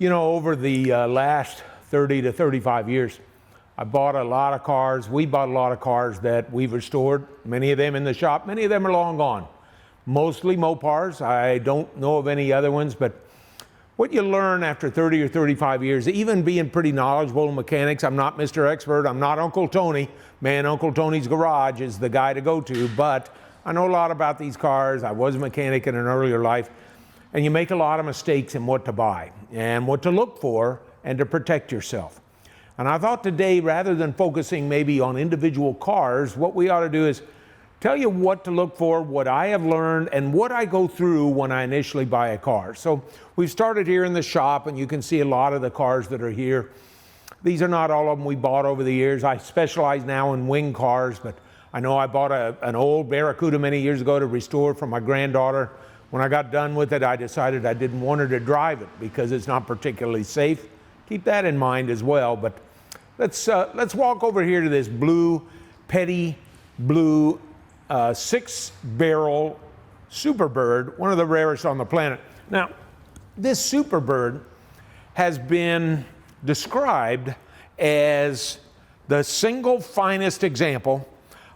You know, over the last 30 to 35 years, I bought a lot of cars. We bought a lot of cars that we've restored, many of them in the shop. Many of them are long gone. Mostly Mopars. I don't know of any other ones, but what you learn after 30 or 35 years, even being pretty knowledgeable in mechanics, I'm not Mr. Expert, I'm not Uncle Tony. Man, Uncle Tony's Garage is the guy to go to, but I know a lot about these cars. I was a mechanic in an earlier life. And you make a lot of mistakes in what to buy and what to look for and to protect yourself. And I thought today, rather than focusing maybe on individual cars, what we ought to do is tell you what to look for, what I have learned, and what I go through when I initially buy a car. So we've started here in the shop, and you can see a lot of the cars that are here. These are not all of them we bought over the years. I specialize now in wing cars, but I know I bought an old Barracuda many years ago to restore for my granddaughter. When I got done with it, I decided I didn't want her to drive it because it's not particularly safe. Keep that in mind as well. But let's walk over here to this blue, petty blue 6-barrel Superbird, one of the rarest on the planet. Now, this Superbird has been described as the single finest example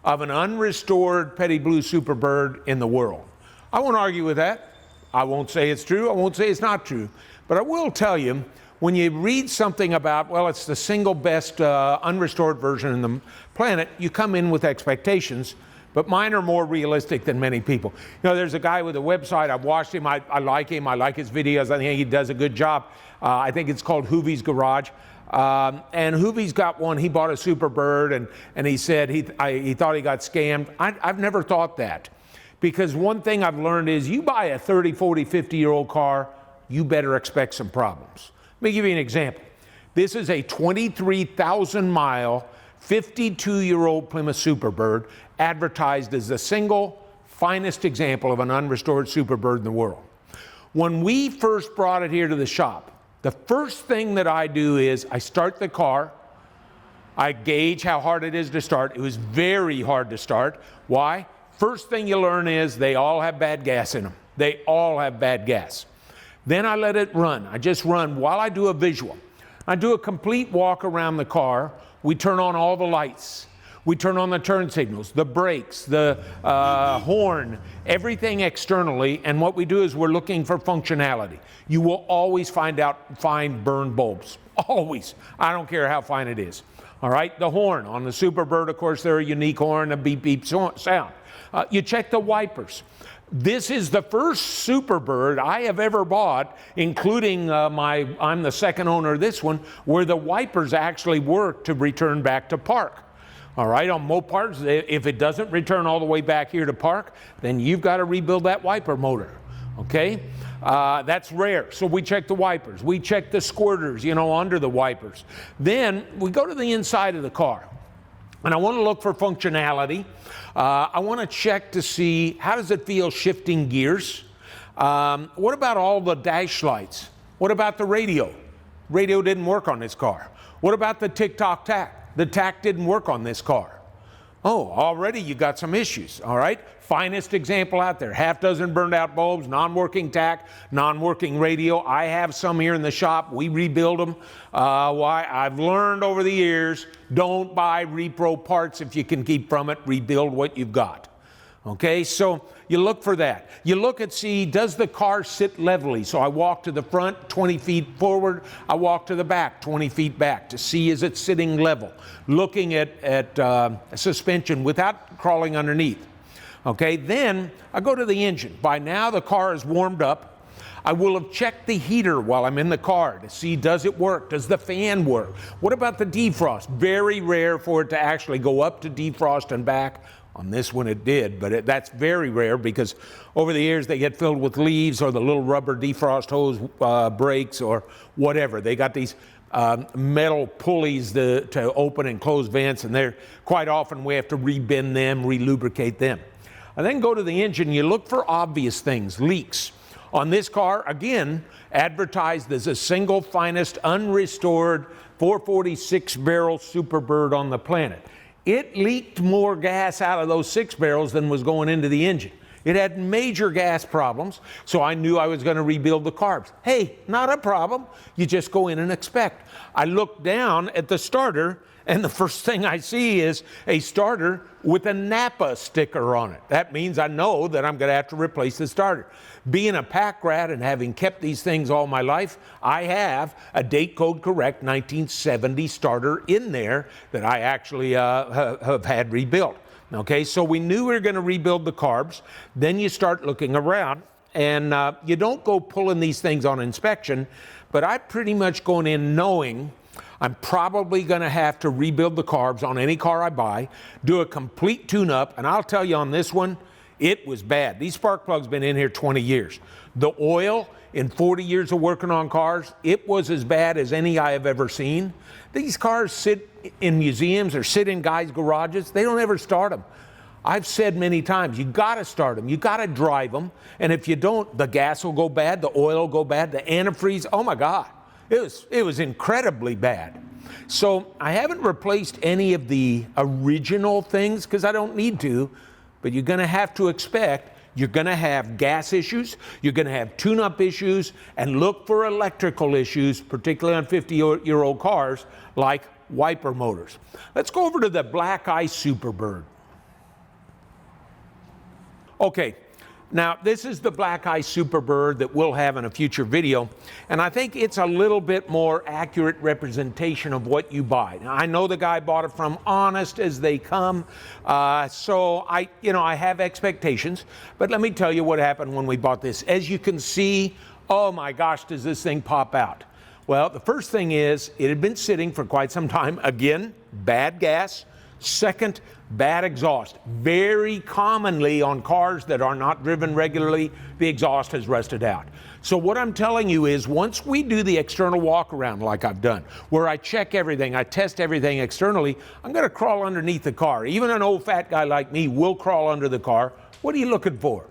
of an unrestored petty blue Superbird in the world. I won't argue with that. I won't say it's true. I won't say it's not true. But I will tell you, when you read something about, well, it's the single best unrestored version in the planet, you come in with expectations. But mine are more realistic than many people. You know, there's a guy with a website. I've watched him. I like him. I like his videos. I think he does a good job. I think it's called Hoovie's Garage. And Hoovie's got one. He bought a Superbird, and he said he thought he got scammed. I've never thought that. Because one thing I've learned is you buy a 30, 40, 50-year-old car, you better expect some problems. Let me give you an example. This is a 23,000-mile, 52-year-old Plymouth Superbird, advertised as the single finest example of an unrestored Superbird in the world. When we first brought it here to the shop, the first thing that I do is I start the car. I gauge how hard it is to start. It was very hard to start. Why? First thing you learn is they all have bad gas in them. They all have bad gas. Then I let it run. I just run while I do a visual. I do a complete walk around the car. We turn on all the lights. We turn on the turn signals, the brakes, the horn, everything externally. And what we do is we're looking for functionality. You will always find burned bulbs. Always. I don't care how fine it is. All right, the horn. On the Superbird, of course, they're a unique horn, a beep, beep sound. You check the wipers. This is the first Superbird I have ever bought, including I'm the second owner of this one, where the wipers actually work to return back to park. All right, on Mopars, if it doesn't return all the way back here to park, then you've got to rebuild that wiper motor, okay? That's rare, so we check the wipers. We check the squirters, you know, under the wipers. Then we go to the inside of the car. And I want to look for functionality. I want to check to see how does it feel shifting gears. What about all the dash lights? What about the radio? Radio didn't work on this car. What about the tick-tock tack? The tack didn't work on this car. Oh, already you got some issues, all right? Finest example out there. Half dozen burned out bulbs, non-working tack, non-working radio. I have some here in the shop. We rebuild them. Why? I've learned over the years, don't buy repro parts if you can keep from it. Rebuild what you've got. Okay, so you look for that. You look and see, does the car sit levelly? So I walk to the front 20 feet forward. I walk to the back 20 feet back to see is it sitting level. Looking at suspension without crawling underneath. Okay, then I go to the engine. By now the car is warmed up. I will have checked the heater while I'm in the car to see does it work? Does the fan work? What about the defrost? Very rare for it to actually go up to defrost and back. On this one it did, but that's very rare because over the years they get filled with leaves or the little rubber defrost hose breaks or whatever. They got these metal pulleys to open and close vents, and they're quite often we have to rebend them, relubricate them. I then go to the engine. You look for obvious things, leaks. On this car, again, advertised as a single finest unrestored 446-barrel Superbird on the planet. It leaked more gas out of those 6 barrels than was going into the engine. It had major gas problems, so I knew I was going to rebuild the carbs. Hey, not a problem. You just go in and inspect. I look down at the starter, and the first thing I see is a starter with a Napa sticker on it. That means I know that I'm going to have to replace the starter. Being a pack rat and having kept these things all my life, I have a date code correct 1970 starter in there that I actually have had rebuilt. Okay, so we knew we were going to rebuild the carbs. Then you start looking around, and you don't go pulling these things on inspection, but I'm pretty much going in knowing I'm probably going to have to rebuild the carbs on any car I buy, do a complete tune-up, and I'll tell you on this one, it was bad. These spark plugs been in here 20 years. The oil, in 40 years of working on cars, it was as bad as any I have ever seen. These cars sit in museums or sit in guys' garages. They don't ever start them. I've said many times, you got to start them. You got to drive them. And if you don't, the gas will go bad, the oil will go bad, the antifreeze, oh my God. It was incredibly bad. So I haven't replaced any of the original things because I don't need to, but you're going to have to expect you're going to have gas issues, you're going to have tune-up issues, and look for electrical issues, particularly on 50-year-old cars, like wiper motors. Let's go over to the Black Ice Superbird. Okay. Now, this is the Black Ice Superbird that we'll have in a future video, and I think it's a little bit more accurate representation of what you buy. Now, I know the guy bought it from, honest as they come, so I have expectations, but let me tell you what happened when we bought this. As you can see, oh my gosh, does this thing pop out? Well, the first thing is, it had been sitting for quite some time. Again, bad gas. Second, bad exhaust. Very commonly on cars that are not driven regularly, the exhaust has rusted out. So what I'm telling you is, once we do the external walk around like I've done, where I check everything, I test everything externally, I'm going to crawl underneath the car. Even an old fat guy like me will crawl under the car. What are you looking for?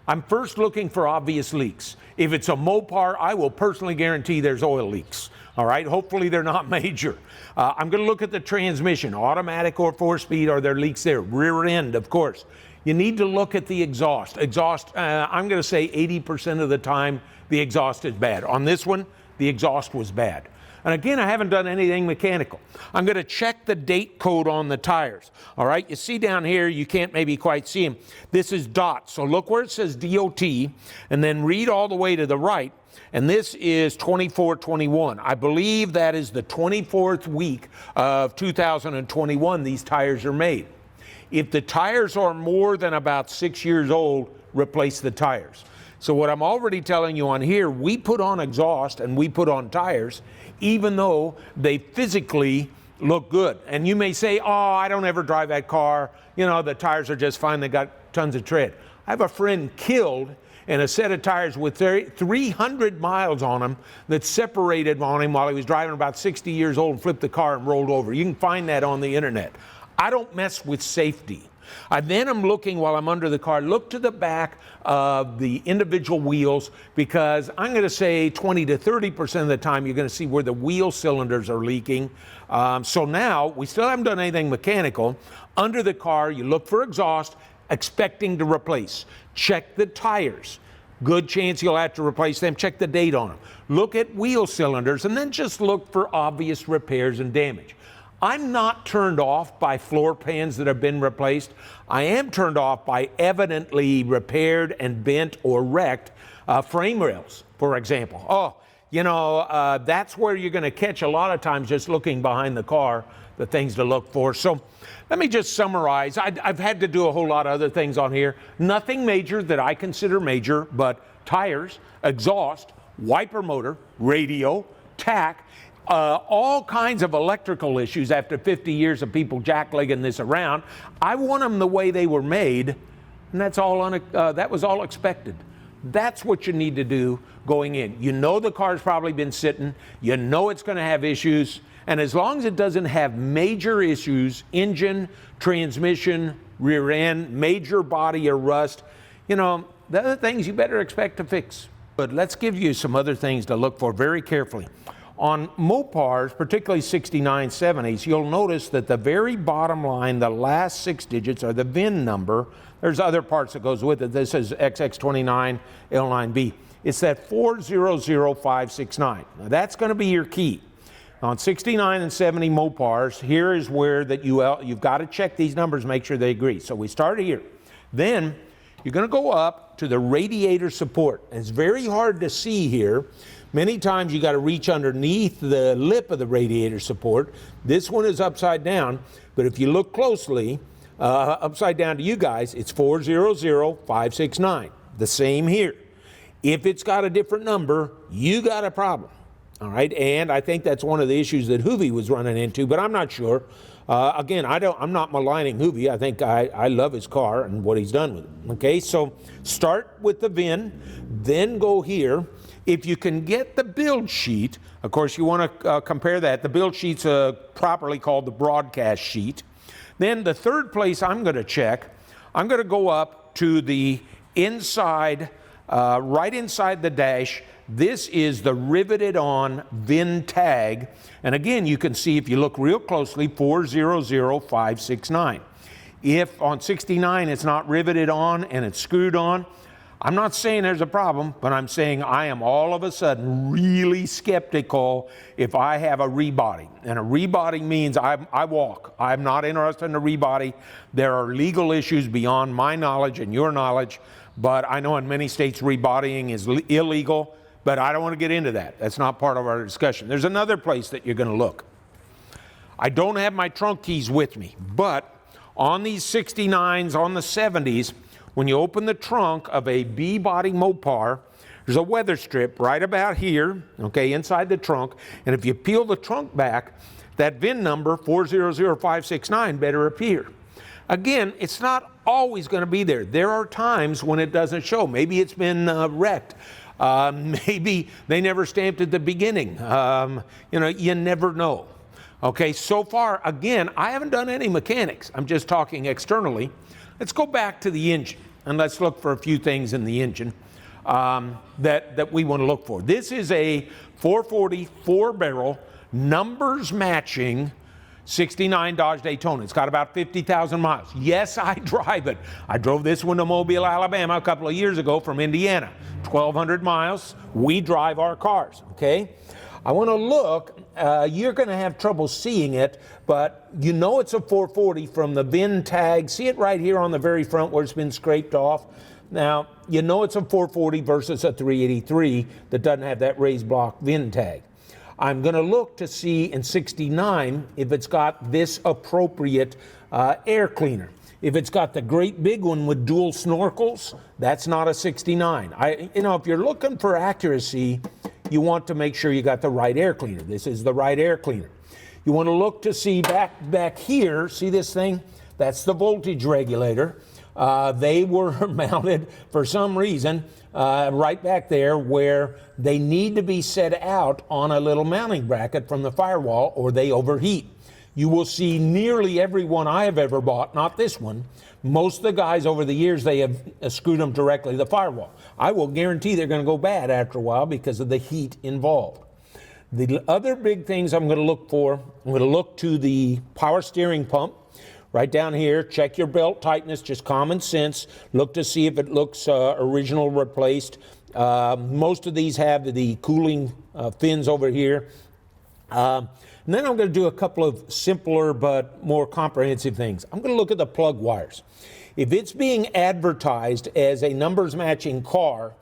I'm first looking for obvious leaks. If it's a Mopar, I will personally guarantee there's oil leaks. All right, hopefully they're not major. I'm going to look at the transmission, automatic or 4-speed, are there leaks there? Rear end, of course. You need to look at the exhaust. I'm going to say 80% of the time the exhaust is bad. On this one, the exhaust was bad. And again, I haven't done anything mechanical. I'm going to check the date code on the tires. All right, you see down here, you can't maybe quite see them. This is DOT. So look where it says DOT, and then read all the way to the right. And this is 24-21. I believe that is the 24th week of 2021 these tires are made. If the tires are more than about 6 years old, replace the tires. So what I'm already telling you on here, we put on exhaust and we put on tires, even though they physically look good. And you may say, oh, I don't ever drive that car. You know, the tires are just fine. They got tons of tread. I have a friend killed in a set of tires with 300 miles on them that separated on him while he was driving about 60 years old and flipped the car and rolled over. You can find that on the internet. I don't mess with safety. I then am looking while I'm under the car, look to the back of the individual wheels, because I'm going to say 20 to 30% of the time you're going to see where the wheel cylinders are leaking. So now, we still haven't done anything mechanical. Under the car, you look for exhaust, expecting to replace. Check the tires. Good chance you'll have to replace them. Check the date on them. Look at wheel cylinders, and then just look for obvious repairs and damage. I'm not turned off by floor pans that have been replaced. I am turned off by evidently repaired and bent or wrecked frame rails, for example. Oh, you know, that's where you're going to catch a lot of times just looking behind the car, the things to look for. So let me just summarize. I've had to do a whole lot of other things on here. Nothing major that I consider major, but tires, exhaust, wiper motor, radio, tack, all kinds of electrical issues after 50 years of people jacklegging this around. I want them the way they were made, and that's all that was all expected. That's what you need to do going in. You know the car's probably been sitting. You know it's going to have issues. And as long as it doesn't have major issues, engine, transmission, rear end, major body or rust, you know, the other things you better expect to fix. But let's give you some other things to look for very carefully. On Mopars, particularly 6970s, you'll notice that the very bottom line, the last 6 digits, are the VIN number. there's other parts that goes with it. This is XX29 L9B. It's that 400569. Now that's going to be your key. On 69 and 70 Mopars, here is where that you've got to check these numbers, make sure they agree. So we start here. Then you're going to go up to the radiator support. It's very hard to see here. Many times you got to reach underneath the lip of the radiator support. This one is upside down, but if you look closely, upside down to you guys, it's 400569. The same here. If it's got a different number, you got a problem. All right, and I think that's one of the issues that Hoovie was running into, but I'm not sure. Again, I'm not maligning Hoovie. I think I love his car and what he's done with it. Okay, so start with the VIN, then go here. If you can get the build sheet, of course you want to compare that. The build sheet's properly called the broadcast sheet. Then the third place I'm going to check, I'm going to go up to the inside, right inside the dash. This is the riveted on VIN tag. And again, you can see if you look real closely, 400569. If on 69 it's not riveted on and it's screwed on, I'm not saying there's a problem, but I'm saying I am all of a sudden really skeptical if I have a rebody. And a rebody means I walk. I'm not interested in a rebody. There are legal issues beyond my knowledge and your knowledge, but I know in many states rebodying is illegal. But I don't want to get into that. That's not part of our discussion. There's another place that you're going to look. I don't have my trunk keys with me, but on these 69s, on the 70s, when you open the trunk of a B-body Mopar, there's a weather strip right about here, okay, inside the trunk. And if you peel the trunk back, that VIN number, 400569, better appear. Again, it's not always going to be there. There are times when it doesn't show. Maybe it's been wrecked. Maybe they never stamped at the beginning. You know, you never know. Okay, so far, again, I haven't done any mechanics. I'm just talking externally. Let's go back to the engine and let's look for a few things in the engine that we want to look for. This is a 440 4-barrel numbers matching 69 Dodge Daytona. It's got about 50,000 miles. Yes, I drive it. I drove this one to Mobile, Alabama a couple of years ago from Indiana. 1,200 miles. We drive our cars, okay? I want to look. You're going to have trouble seeing it, but you know it's a 440 from the VIN tag. See it right here on the very front where it's been scraped off? Now, you know it's a 440 versus a 383 that doesn't have that raised block VIN tag. I'm going to look to see in 69 if it's got this appropriate air cleaner. If it's got the great big one with dual snorkels, that's not a 69. You know, if you're looking for accuracy, you want to make sure you got the right air cleaner. This is the right air cleaner. You want to look to see back here, see this thing? That's the voltage regulator. They were mounted for some reason right back there where they need to be set out on a little mounting bracket from the firewall or they overheat. You will see nearly every one I have ever bought, not this one. Most of the guys over the years, they have screwed them directly to the firewall. I will guarantee they're going to go bad after a while because of the heat involved. The other big things I'm going to look for, I'm going to look to the power steering pump. Right down here, check your belt tightness, just common sense. Look to see if it looks original replaced. Most of these have the cooling fins over here. And then I'm going to do a couple of simpler but more comprehensive things. I'm going to look at the plug wires. If it's being advertised as a numbers matching car,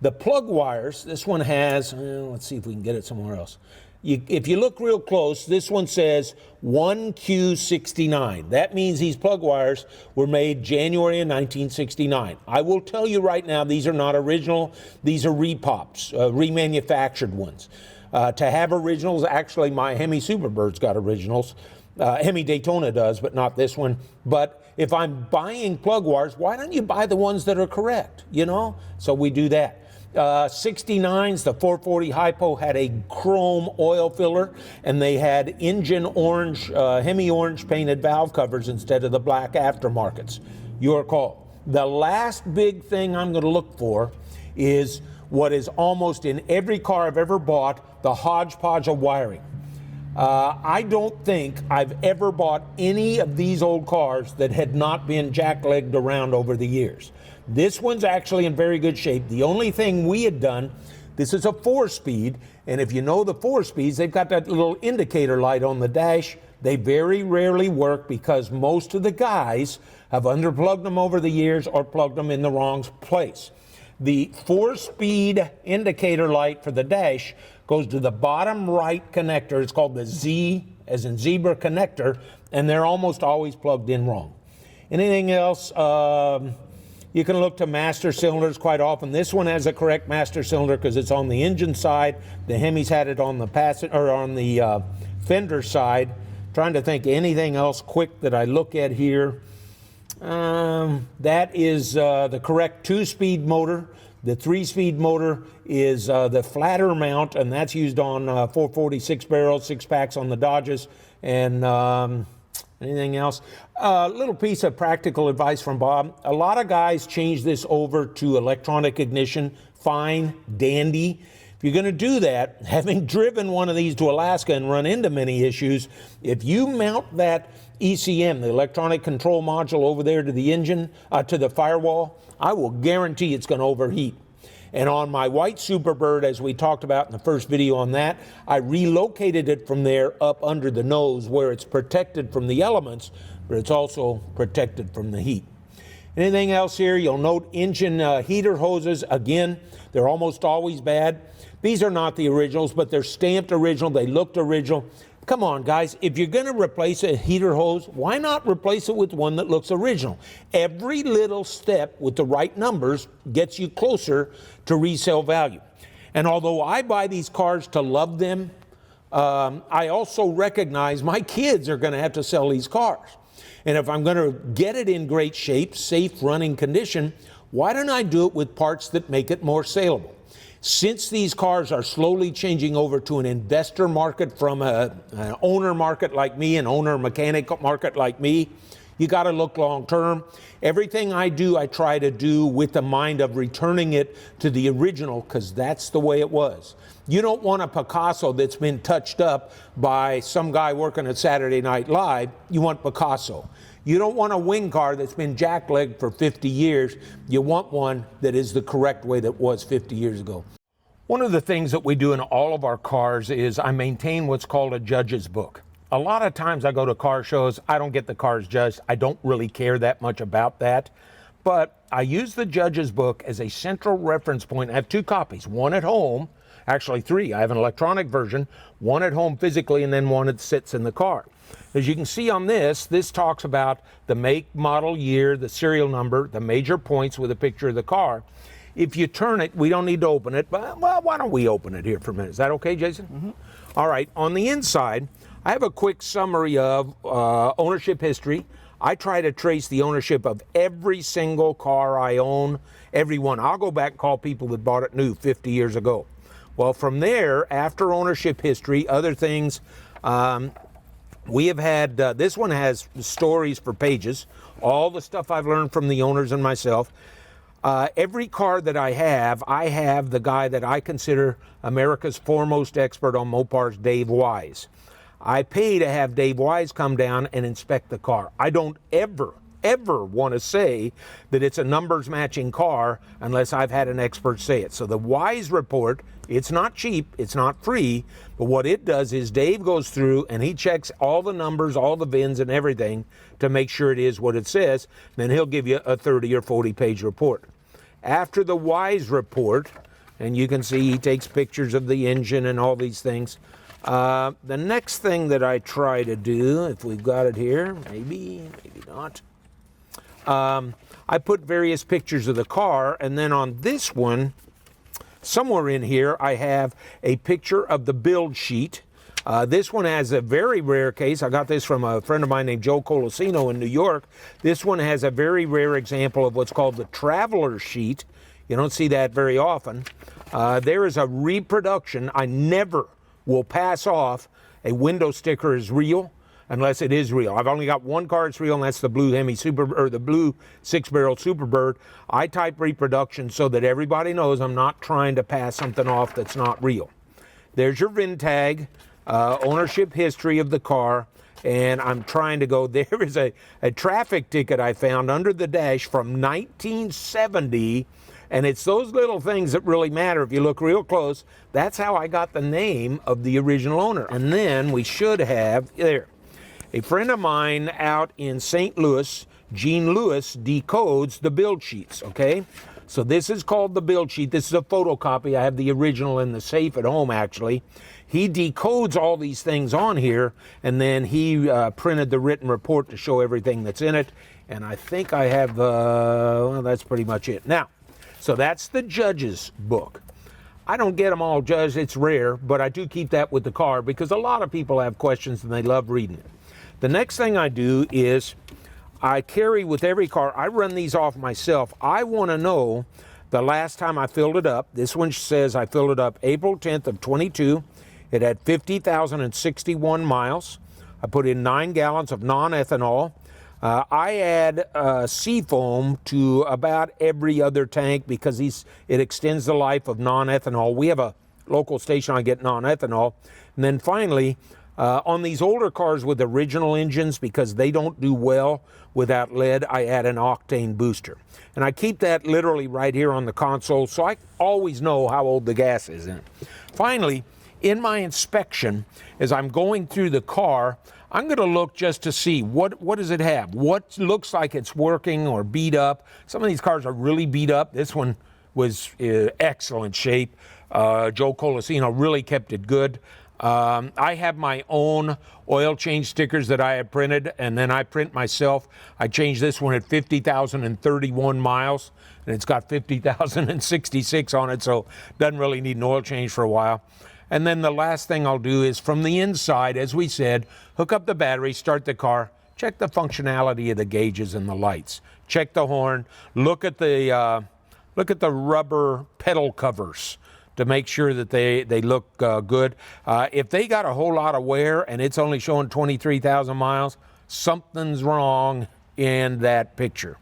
the plug wires, this one has, let's see if we can get it somewhere else. If you look real close, this one says 1Q69. That means these plug wires were made January of 1969. I will tell you right now, these are not original. These are repops, remanufactured ones. To have originals, actually my Hemi Superbird's got originals. Hemi Daytona does, but not this one. But if I'm buying plug wires, why don't you buy the ones that are correct, you know? So we do that. 69s, the 440 Hypo had a chrome oil filler, and they had engine orange, Hemi orange painted valve covers instead of the black aftermarkets. Your call. The last big thing I'm going to look for is what is almost in every car I've ever bought, the hodgepodge of wiring. I don't think I've ever bought any of these old cars that had not been jacklegged around over the years. This one's actually in very good shape. The only thing we had done, this is a 4-speed, and if you know the 4-speeds, they've got that little indicator light on the dash. They very rarely work because most of the guys have underplugged them over the years or plugged them in the wrong place. The 4-speed indicator light for the dash goes to the bottom right connector. It's called the Z, as in zebra connector, and they're almost always plugged in wrong. Anything else? You can look to master cylinders quite often. This one has a correct master cylinder because it's on the engine side. The Hemi's had it on the fender side. Trying to think anything else quick that I look at here. That is the correct 2-speed motor. The 3-speed motor is the flatter mount, and that's used on 446 barrels, 6-packs on the Dodges. And anything else? A little piece of practical advice from Bob. A lot of guys change this over to electronic ignition. Fine, dandy. If you're going to do that, having driven one of these to Alaska and run into many issues, if you mount that ECM, the electronic control module, over there to the engine, to the firewall, I will guarantee it's going to overheat. And on my white Superbird, as we talked about in the first video on that, I relocated it from there up under the nose where it's protected from the elements, but it's also protected from the heat. Anything else here? You'll note engine heater hoses. Again, they're almost always bad. These are not the originals, but they're stamped original. They looked original. Come on, guys. If you're going to replace a heater hose, why not replace it with one that looks original? Every little step with the right numbers gets you closer to resale value. And although I buy these cars to love them, I also recognize my kids are going to have to sell these cars. And if I'm going to get it in great shape, safe running condition, why don't I do it with parts that make it more saleable? Since these cars are slowly changing over to an investor market from an owner market like me, an owner mechanic market like me, you got to look long term. Everything I do, I try to do with the mind of returning it to the original because that's the way it was. You don't want a Picasso that's been touched up by some guy working at Saturday Night Live. You want Picasso. You don't want a wing car that's been jacklegged for 50 years. You want one that is the correct way that was 50 years ago. One of the things that we do in all of our cars is I maintain what's called a judge's book. A lot of times I go to car shows, I don't get the cars judged. I don't really care that much about that. But I use the judge's book as a central reference point. I have 2 copies, one at home, actually 3. I have an electronic version, one at home physically, and then one that sits in the car. As you can see on this talks about the make, model, year, the serial number, the major points with a picture of the car. If you turn it, we don't need to open it, but well, why don't we open it here for a minute? Is that okay, Jason? Mm-hmm. All right, on the inside, I have a quick summary of ownership history. I try to trace the ownership of every single car I own, every one. I'll go back and call people that bought it new 50 years ago. Well, from there, after ownership history, other things, we have had, this one has stories for pages, all the stuff I've learned from the owners and myself. Every car that I have the guy that I consider America's foremost expert on Mopars, Dave Wise. I pay to have Dave Wise come down and inspect the car. I don't ever want to say that it's a numbers matching car unless I've had an expert say it. So the Wise report, it's not cheap, it's not free, but what it does is Dave goes through and he checks all the numbers, all the VINs and everything to make sure it is what it says. Then he'll give you a 30 or 40 page report. After the Wise report, and you can see he takes pictures of the engine and all these things. The next thing that I try to do, if we've got it here, maybe not. I put various pictures of the car, and then on this one, somewhere in here, I have a picture of the build sheet. This one has a very rare case. I got this from a friend of mine named Joe Colosino in New York. This one has a very rare example of what's called the traveler sheet. You don't see that very often. There is a reproduction. I never will pass off a window sticker as real unless it is real. I've only got one car that's real, and that's the blue Hemi Super, or the blue 6-barrel Superbird. I type reproduction so that everybody knows I'm not trying to pass something off that's not real. There's your VIN tag. ownership history of the car, and I'm trying to go. There is a traffic ticket I found under the dash from 1970, and it's those little things that really matter. If you look real close, that's how I got the name of the original owner. And then we should have, there, a friend of mine out in St. Louis, Gene Lewis, decodes the build sheets, okay? So this is called the build sheet. This is a photocopy. I have the original in the safe at home, actually. He decodes all these things on here, and then he printed the written report to show everything that's in it. And I think I have, well, that's pretty much it. Now, so that's the judge's book. I don't get them all judged. It's rare, but I do keep that with the car because a lot of people have questions and they love reading it. The next thing I do is I carry with every car, I run these off myself. I want to know the last time I filled it up. This one says I filled it up April 10th of 22. It had 50,061 miles. I put in 9 gallons of non-ethanol. I add seafoam to about every other tank because it extends the life of non-ethanol. We have a local station I get non-ethanol. And then finally, on these older cars with original engines, because they don't do well without lead, I add an octane booster. And I keep that literally right here on the console so I always know how old the gas is in it. Finally, in my inspection, as I'm going through the car, I'm going to look just to see what does it have? What looks like it's working or beat up? Some of these cars are really beat up. This one was excellent shape. Joe Colasino really kept it good. I have my own oil change stickers that I have printed, and then I print myself. I changed this one at 50,031 miles, and it's got 50,066 on it, so doesn't really need an oil change for a while. And then the last thing I'll do is from the inside, as we said, hook up the battery, start the car, check the functionality of the gauges and the lights, check the horn, look at the rubber pedal covers to make sure that they look good. If they got a whole lot of wear and it's only showing 23,000 miles, something's wrong in that picture.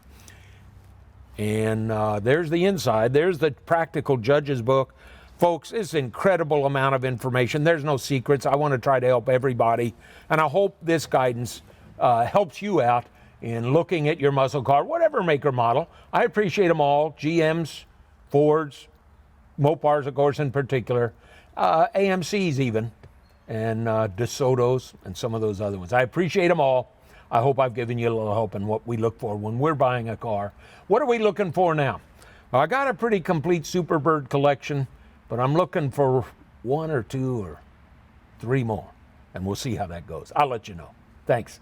And there's the inside. There's the practical judge's book. Folks, it's an incredible amount of information. There's no secrets. I want to try to help everybody. And I hope this guidance helps you out in looking at your muscle car, whatever make or model. I appreciate them all. GMs, Fords, Mopars, of course, in particular, AMCs even, and DeSotos, and some of those other ones. I appreciate them all. I hope I've given you a little help in what we look for when we're buying a car. What are we looking for now? Well, I got a pretty complete Superbird collection, but I'm looking for 1 or 2 or 3 more, and we'll see how that goes. I'll let you know. Thanks.